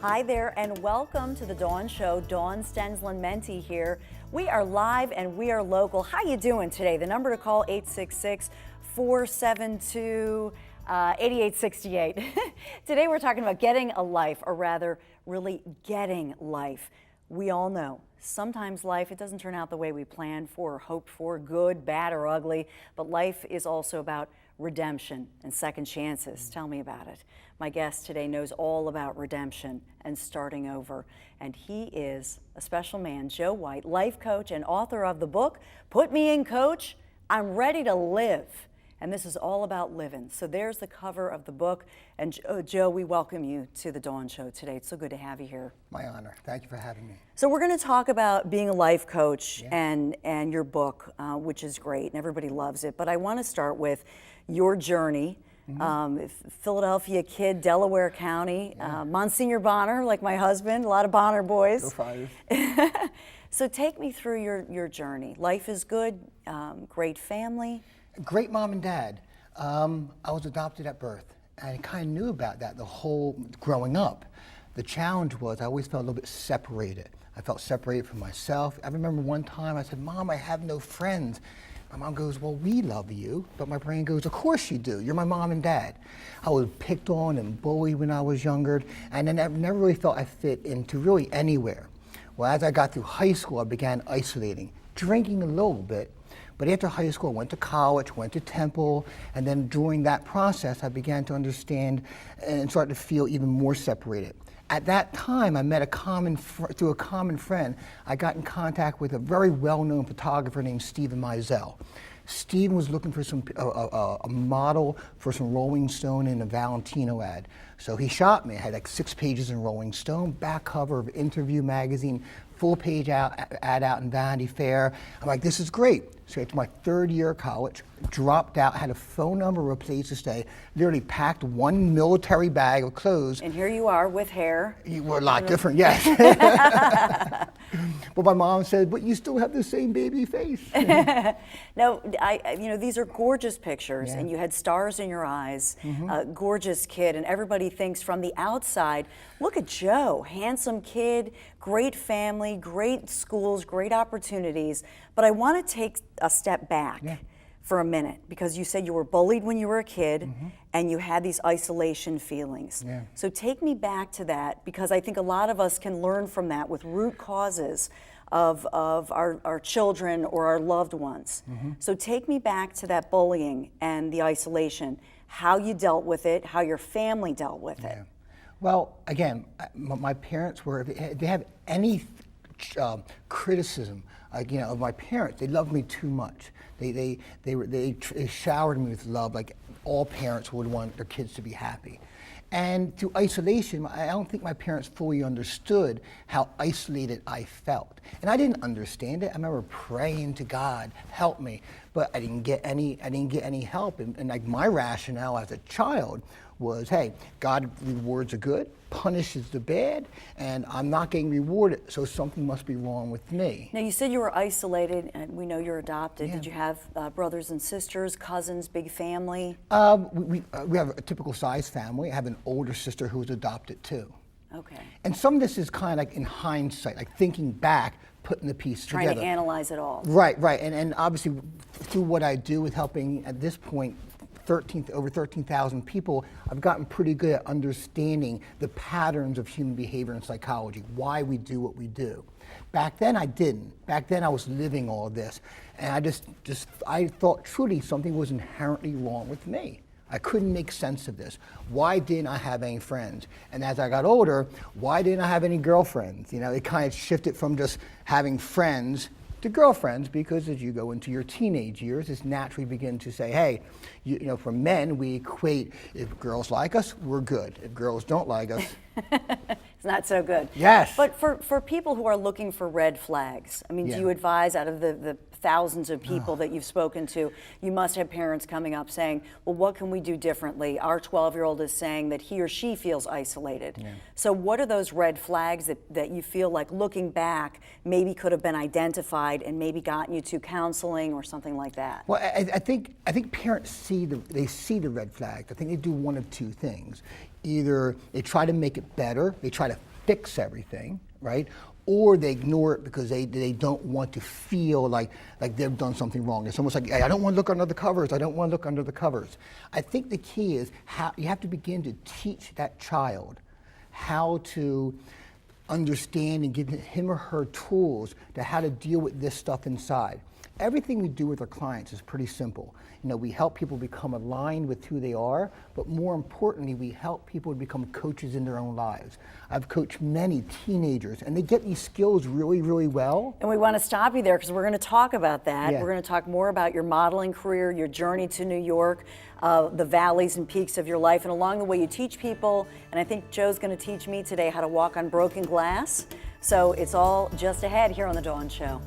Hi there and welcome to the Dawn Show. Dawn Stensland Menti here. We are live and we are local. How you doing today? The number to call 866-472-8868. Today we're talking about getting a life, or rather really getting life. We all know sometimes life, it doesn't turn out the way we planned for or hoped for, good, bad, or ugly, but life is also about redemption and second chances. Tell me about it. My guest today knows all about redemption and starting over, and he is a special man, Joe White, life coach and author of the book, Put Me in, Coach, I'm Ready to Live. And this is all about living. So there's the cover of the book. And Joe, we welcome you to the Dawn Show today. It's so good to have you here. My honor. Thank you for having me. So we're going to talk about being a life coach and your book, which is great, and everybody loves it. But I want to start with your journey. Philadelphia kid, Delaware County, Monsignor Bonner, like my husband, a lot of Bonner boys. Go Friars. So take me through your journey. Life is good, great family. Great mom and dad. I was adopted at birth, and I kind of knew about that the whole growing up. The challenge was I always felt a little bit separated. I felt separated from myself. I remember one time I said, "Mom, I have no friends." My mom goes, "Well, we love you." But my brain goes, "Of course you do. You're my mom and dad." I was picked on and bullied when I was younger, and then I never really felt I fit into really anywhere. Well, as I got through high school, I began isolating, drinking a little bit. But after high school, I went to college, went to Temple, and then during that process, I began to understand and start to feel even more separated. At that time, I met through a common friend, I got in contact with a very well-known photographer named Stephen Mizell. Stephen was looking for a model for some Rolling Stone and a Valentino ad. So he shot me. I had like 6 pages in Rolling Stone, back cover of Interview magazine, full page ad out in Vanity Fair. I'm like, this is great. So after my 3rd year of college, dropped out, had a phone number or a place to stay, literally packed one military bag of clothes. And here you are with hair. You were a lot different, yes. But my mom said, "But you still have the same baby face." No, these are gorgeous pictures, and you had stars in your eyes, gorgeous kid, and everybody thinks from the outside, look at Joe, handsome kid, great family, great schools, great opportunities. But I want to take a step back for a minute, because you said you were bullied when you were a kid, and you had these isolation feelings. So take me back to that, because I think a lot of us can learn from that with root causes of our children or our loved ones. So take me back to that bullying and the isolation, how you dealt with it, how your family dealt with it. Well, again, my parents were, if they have any criticism, of my parents, they loved me too much. They showered me with love, like all parents would want their kids to be happy. And through isolation, I don't think my parents fully understood how isolated I felt. And I didn't understand it. I remember praying to God, help me, but I didn't get any help. And like my rationale as a child was, hey, God rewards the good, punishes the bad, and I'm not getting rewarded, so something must be wrong with me. Now, you said you were isolated, and we know you're adopted. Did you have brothers and sisters, cousins, big family? We have a typical size family. I have an older sister who was adopted too. Okay. And some of this is kind of like in hindsight, like thinking back, putting the piece together. Trying to analyze it all. Right. And obviously through what I do with helping at this point over 13,000 people, I've gotten pretty good at understanding the patterns of human behavior and psychology, why we do what we do. Back then I didn't. Back then I was living all of this, and I thought truly something was inherently wrong with me. I couldn't make sense of this. Why didn't I have any friends? And as I got older, why didn't I have any girlfriends? It kind of shifted from just having friends to girlfriends, because as you go into your teenage years, it's naturally begin to say, hey, for men, we equate, if girls like us, we're good. If girls don't like us, it's not so good. Yes. But for people who are looking for red flags, I mean, do you advise, out of the thousands of people that you've spoken to, you must have parents coming up saying, well, what can we do differently? Our 12-year-old is saying that he or she feels isolated. So what are those red flags that you feel like, looking back, maybe could have been identified and maybe gotten you to counseling or something like that? Well, I think parents see the red flags. I think they do one of two things. Either they try to make it better, they try to fix everything, right? Or they ignore it because they don't want to feel like they've done something wrong. It's almost like, I don't want to look under the covers, I don't want to look under the covers. I think the key is how you have to begin to teach that child how to understand and give him or her tools to how to deal with this stuff inside. Everything we do with our clients is pretty simple. You know, we help people become aligned with who they are, but more importantly, we help people become coaches in their own lives. I've coached many teenagers, and they get these skills really, really well. And we want to stop you there because we're going to talk about that. Yeah. We're going to talk more about your modeling career, your journey to New York, the valleys and peaks of your life, and along the way you teach people. And I think Joe's going to teach me today how to walk on broken glass. So it's all just ahead here on The Dawn Show.